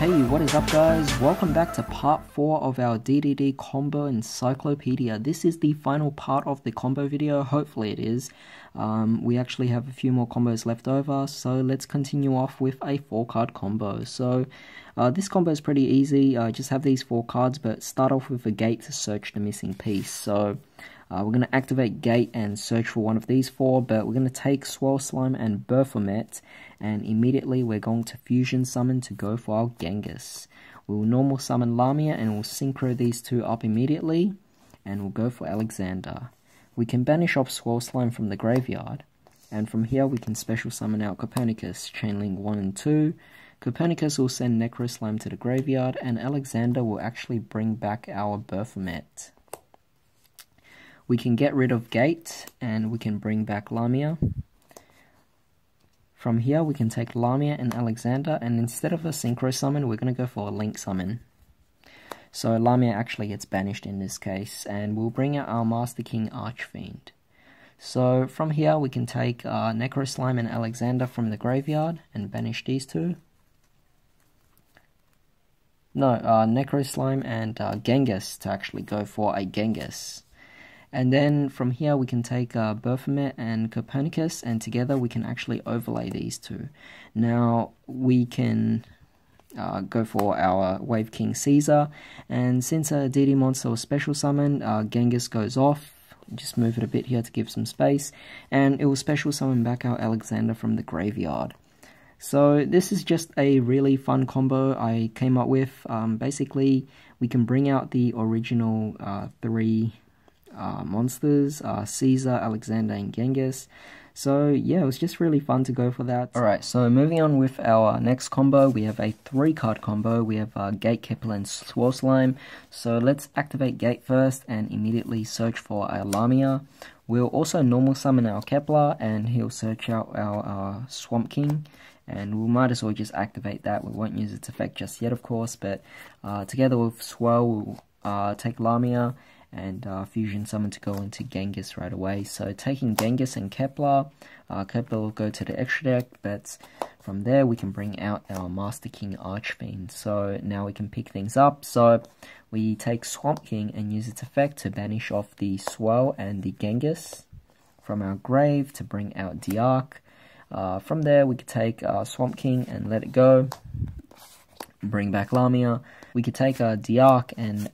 Hey, what is up guys? Welcome back to part 4 of our DDD combo encyclopedia. This is the final part of the combo video, hopefully it is. We actually have a few more combos left over, so let's continue off with a 4-card combo. So this combo is pretty easy, just have these 4 cards, but start off with a gate to search the missing piece. So we're going to activate Gate and search for one of these 4, but we're going to take Swirl Slime and Baphomet, and immediately we're going to Fusion Summon to go for our Genghis. We'll normal summon Lamia and we'll synchro these 2 up immediately, and we'll go for Alexander. We can banish off Swirl Slime from the graveyard, and from here we can special summon out Copernicus, Chainlink 1 and 2. Copernicus will send Necro Slime to the graveyard, and Alexander will actually bring back our Baphomet. We can get rid of Gate, and we can bring back Lamia. From here, we can take Lamia and Alexander, and instead of a Synchro Summon, we're going to go for a Link Summon. So Lamia actually gets banished in this case, and we'll bring out our Master King Archfiend. So from here, we can take Necro Slime and Alexander from the graveyard, and banish these 2. No, Necro Slime and Genghis to actually go for a Genghis. And then from here we can take Baphomet and Copernicus, and together we can actually overlay these 2. Now we can go for our Wave King Caesar, and since a DD monster was special summon, Genghis goes off. Just move it a bit here to give some space, and it will special summon back our Alexander from the graveyard. So this is just a really fun combo I came up with. Basically we can bring out the original 3 monsters, Caesar, Alexander, and Genghis. So yeah, it was just really fun to go for that. Alright, so moving on with our next combo, we have a 3-card combo. We have Gate, Kepler, and Swirl Slime. So let's activate Gate first and immediately search for our Lamia. We'll also normal summon our Kepler, and he'll search out our Swamp King. And we might as well just activate that. We won't use its effect just yet, of course, but together with Swirl, we'll take Lamia and Fusion Summon to go into Genghis right away. So taking Genghis and Kepler, Kepler will go to the extra deck, but from there we can bring out our Master King Archfiend. So now we can pick things up. So we take Swamp King and use its effect to banish off the Swirl and the Genghis from our grave to bring out Diark. From there we could take Swamp King and let it go, bring back Lamia. We could take Diark and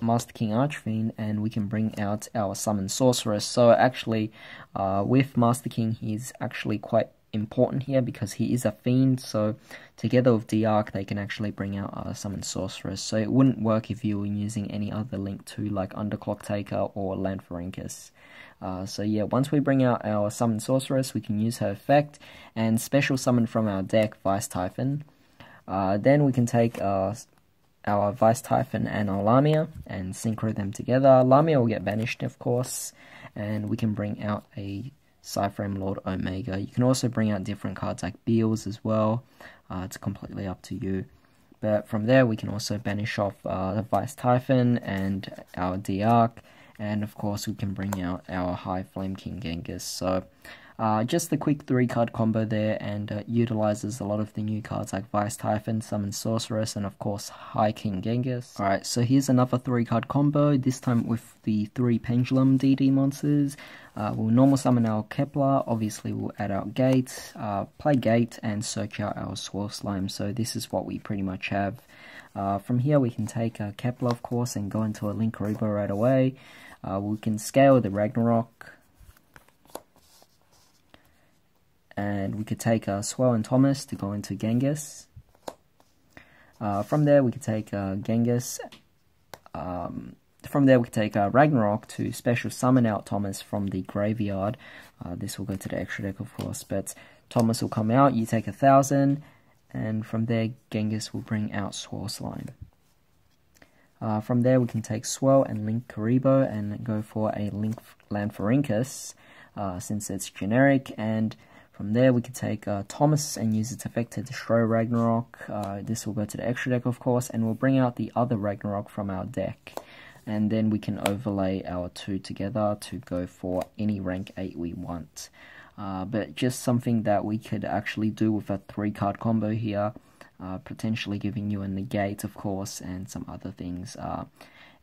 Master King Archfiend, and we can bring out our Summon Sorceress. So actually, with Master King, he's actually quite important here because he is a fiend. So together with Diark, they can actually bring out our Summon Sorceress. So it wouldn't work if you were using any other Link 2 like Underclock Taker or Lanthorincus. So yeah, once we bring out our Summon Sorceress, we can use her effect and special summon from our deck Vice Typhon. Then we can take our Vice Typhon and our Lamia and synchro them together. Lamia will get banished, of course, and we can bring out a Cyframe Lord Omega. You can also bring out different cards like Beals as well. It's completely up to you. But from there, we can also banish off the Vice Typhon and our Diark, and of course, we can bring out our High Flame King Genghis. So just a quick 3-card combo there, and utilizes a lot of the new cards like Vice Typhon, Summon Sorceress, and of course High King Genghis. Alright, so here's another 3-card combo, this time with the 3 Pendulum DD monsters. We'll normal summon our Kepler, obviously we'll add our Gate, play Gate, and search out our Swirl Slime. So this is what we pretty much have. From here we can take Kepler, of course, and go into a Link Karibo right away. We can scale the Ragnarok, and we could take Swirl and Thomas to go into Genghis. From there we could take Genghis. From there we could take Ragnarok to special summon out Thomas from the graveyard. This will go to the extra deck, of course, but Thomas will come out, you take 1,000, and from there Genghis will bring out Swirl Slime. From there we can take Swirl and Link Karibo and go for a Link Lanthorincus, since it's generic, and from there we could take Thomas and use its effect to destroy Ragnarok. This will go to the extra deck, of course, and we'll bring out the other Ragnarok from our deck. And then we can overlay our 2 together to go for any rank 8 we want. but just something that we could actually do with a 3-card combo here. potentially giving you a negate, of course, and some other things.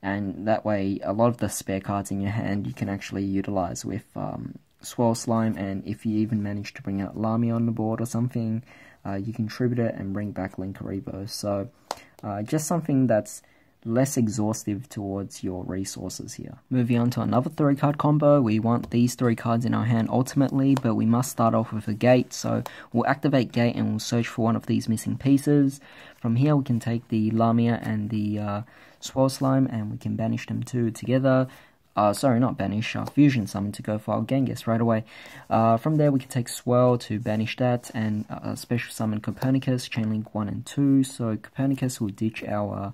And that way, a lot of the spare cards in your hand you can actually utilize with Swirl Slime, and if you even manage to bring out Lamia on the board or something, you can tribute it and bring back Linkaribo. So just something that's less exhaustive towards your resources here. Moving on to another 3-card combo, we want these 3 cards in our hand ultimately, but we must start off with a gate, so we'll activate gate and we'll search for one of these missing pieces. From here we can take the Lamia and the Swirl Slime and we can banish them two together. Sorry, not banish, fusion summon to go for our Genghis right away. From there we can take Swirl to banish that and special summon Copernicus, Chainlink 1 and 2, so Copernicus will ditch our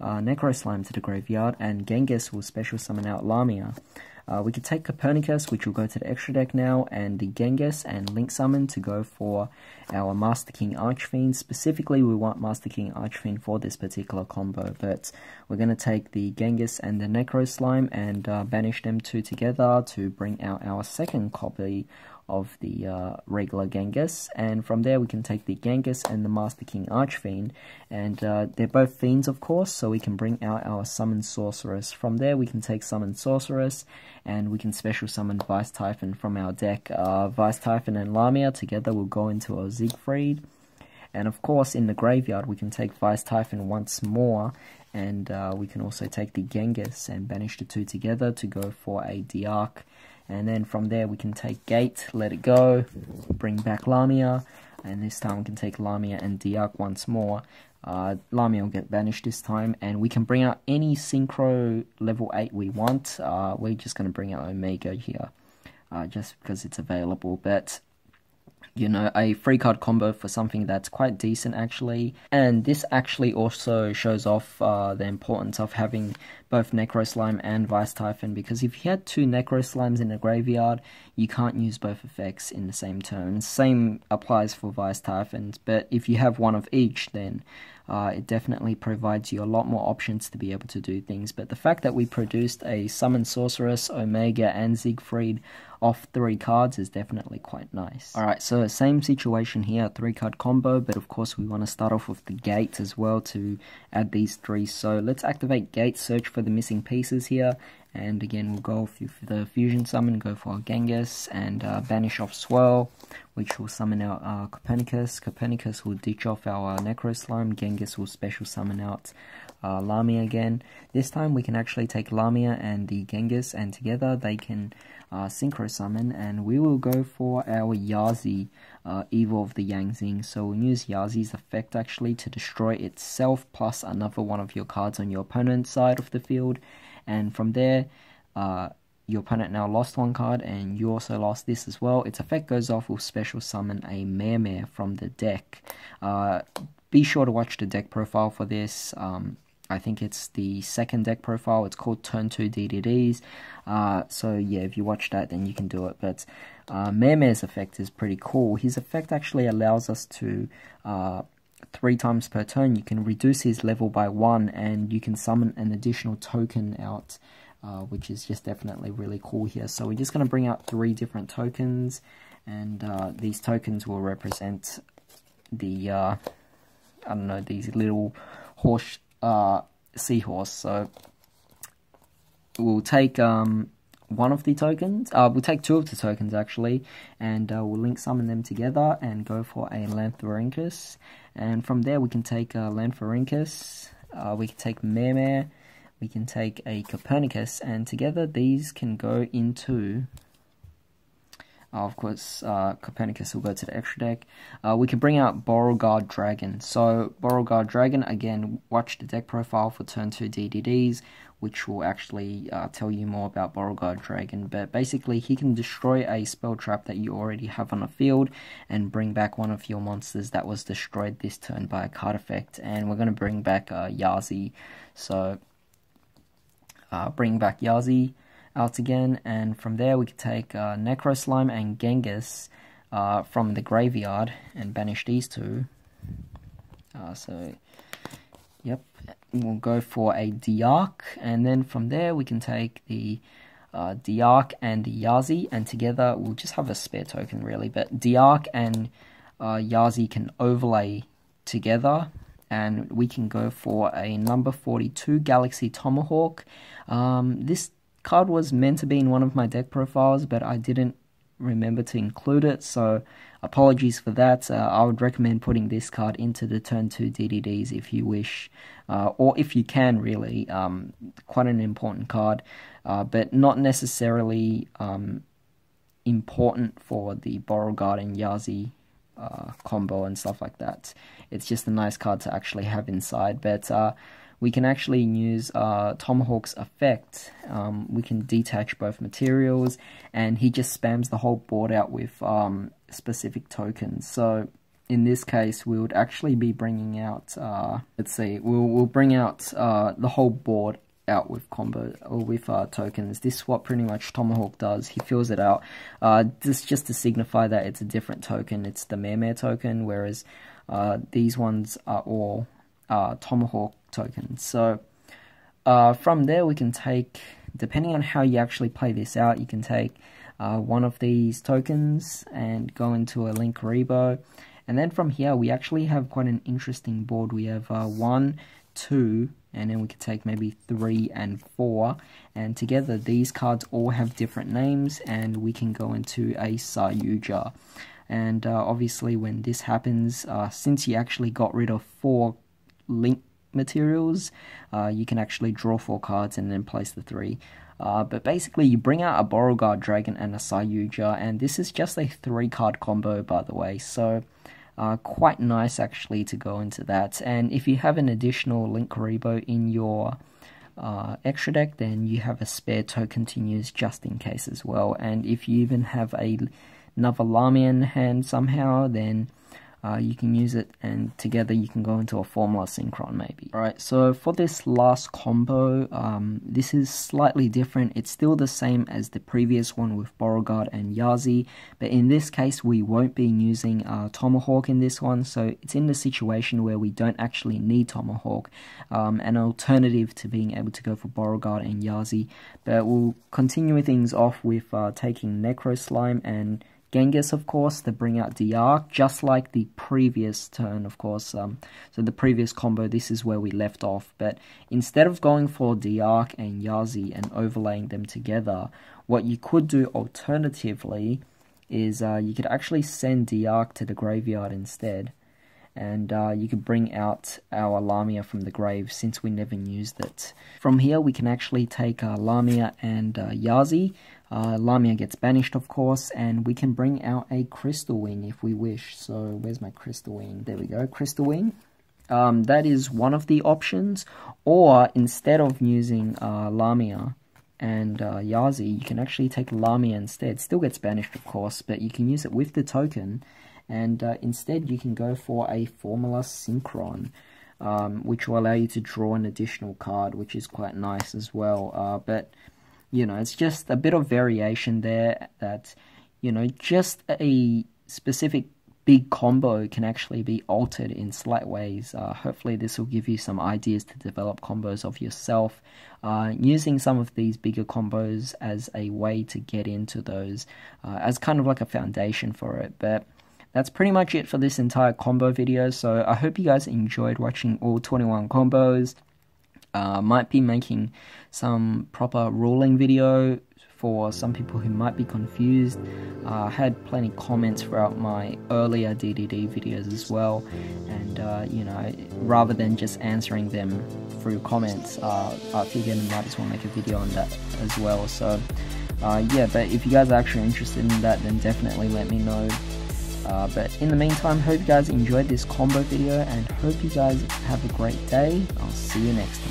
Necro Slime to the graveyard, and Genghis will special summon out Lamia. We could take Copernicus, which will go to the extra deck now, and the Genghis and Link Summon to go for our Master King Archfiend. Specifically, we want Master King Archfiend for this particular combo, but we're going to take the Genghis and the Necro Slime and banish them two together to bring out our second copy of the regular Genghis, and from there we can take the Genghis and the Master King Archfiend, and they're both fiends of course, so we can bring out our Summon Sorceress. From there we can take Summon Sorceress and we can special summon Vice Typhon from our deck. Vice Typhon and Lamia together will go into our Siegfried, and of course in the graveyard we can take Vice Typhon once more, and we can also take the Genghis and banish the two together to go for a Diarch. And then from there we can take Gate, let it go, bring back Lamia, and this time we can take Lamia and Diarch once more. Lamia will get banished this time, and we can bring out any Synchro level 8 we want. We're just going to bring out Omega here, just because it's available, but you know, a 3-card combo for something that's quite decent actually. And this actually also shows off the importance of having both Necro Slime and Vice Typhon, because if you had 2 Necro Slimes in a graveyard, you can't use both effects in the same turn. Same applies for Vice Typhons, but if you have one of each, then it definitely provides you a lot more options to be able to do things. But the fact that we produced a Summon Sorceress, Omega, and Siegfried off 3 cards is definitely quite nice. Alright, so same situation here, 3-card combo, but of course we want to start off with the Gate as well to add these 3. So let's activate Gate, search for the missing pieces here, and again we'll go for the Fusion Summon, go for our Genghis, and banish off Swirl, which will summon out Copernicus. Copernicus will ditch off our Necro Slime. Genghis will special summon out Lamia again. This time we can actually take Lamia and the Genghis, and together they can Synchro Summon, and we will go for our Yazi, Evil of the Yangzing. So we'll use Yazi's effect actually to destroy itself, plus another one of your cards on your opponent's side of the field, and from there your opponent now lost 1 card, and you also lost this as well. Its effect goes off, will special summon a Mare from the deck. Be sure to watch the deck profile for this. I think it's the 2nd deck profile. It's called Turn 2 DDDs. So yeah, if you watch that, then you can do it. But Mare's effect is pretty cool. His effect actually allows us to 3 times per turn, you can reduce his level by 1, and you can summon an additional token out, which is just definitely really cool here. So we're just going to bring out 3 different tokens, and these tokens will represent the I don't know, these little horse seahorse. So we'll take one of the tokens, we'll take 2 of the tokens actually, and we'll link summon them together and go for a Lanthorhynchus, and from there we can take Lanthorhynchus, we can take Mare, we can take a Copernicus, and together these can go into, of course, Copernicus will go to the extra deck. We can bring out Borrelguard Dragon. So Borrelguard Dragon, again, watch the deck profile for turn 2 DDDs, which will actually tell you more about Borrelguard Dragon. But basically, he can destroy a spell trap that you already have on the field and bring back one of your monsters that was destroyed this turn by a card effect. And we're going to bring back Yazi. So bring back Yazi out again, and from there we could take Necro Slime and Genghis from the graveyard and banish these 2. So yep, we'll go for a Diarch, and then from there we can take the Diarch and the Yazi, and together we'll just have a spare token really, but Diarch and Yazi can overlay together, and we can go for a number 42 Galaxy Tomahawk. This card was meant to be in one of my deck profiles, but I didn't remember to include it, so apologies for that. I would recommend putting this card into the turn 2 DDDs if you wish, or if you can, really. Quite an important card, but not necessarily important for the Borrelguard and Yazi combo and stuff like that. It's just a nice card to actually have inside, but we can actually use Tomahawk's effect. We can detach both materials, and he just spams the whole board out with specific tokens. So in this case, we would actually be bringing out, let's see, we'll bring out the whole board out with combo or with tokens. This is what pretty much Tomahawk does. He fills it out. This just to signify that it's a different token. It's the Mare token, whereas these ones are all Tomahawk tokens. So from there we can take, depending on how you actually play this out, you can take one of these tokens and go into a Link Rebo, and then from here we actually have quite an interesting board. We have 1, 2, and then we can take maybe 3 and 4, and together these cards all have different names, and we can go into a Yugioh. And obviously when this happens, since you actually got rid of 4 link materials, you can actually draw 4 cards and then place the 3. But basically you bring out a Borrelguard Dragon and a Yugioh, and this is just a 3-card combo, by the way, so quite nice actually to go into that. And if you have an additional Link Rebo in your extra deck, then you have a spare token to use just in case as well. And if you even have another Lamia in hand somehow, then you can use it, and together you can go into a Formula Synchron maybe. Alright, so for this last combo, this is slightly different. It's still the same as the previous one with Borrelguard and Yazi, but in this case we won't be using Tomahawk in this one, so it's in the situation where we don't actually need Tomahawk, an alternative to being able to go for Borrelguard and Yazi. But we'll continue things off with taking Necro Slime and Genghis, of course, to bring out Diarch, just like the previous turn, of course. So the previous combo, this is where we left off. But instead of going for Diarch and Yazi and overlaying them together, what you could do alternatively is you could actually send Diarch to the graveyard instead. And you could bring out our Lamia from the grave, since we never used it. From here, we can actually take Lamia and Yazi. Lamia gets banished, of course, and we can bring out a Crystal Wing if we wish. So where's my Crystal Wing? There we go, Crystal Wing. That is one of the options. Or instead of using Lamia and Yazi, you can actually take Lamia instead. Still gets banished, of course, but you can use it with the token. And instead you can go for a Formula Synchron, which will allow you to draw an additional card, which is quite nice as well. But you know, it's just a bit of variation there that, you know, just a specific big combo can actually be altered in slight ways. Hopefully this will give you some ideas to develop combos of yourself, using some of these bigger combos as a way to get into those, as kind of like a foundation for it. But that's pretty much it for this entire combo video, so I hope you guys enjoyed watching all 21 combos. Might be making some proper ruling video for some people who might be confused. I had plenty of comments throughout my earlier DDD videos as well, and you know, rather than just answering them through comments, I figured I might as well make a video on that as well. So yeah, but if you guys are actually interested in that, then definitely let me know. But in the meantime, hope you guys enjoyed this combo video, and hope you guys have a great day. I'll see you next time.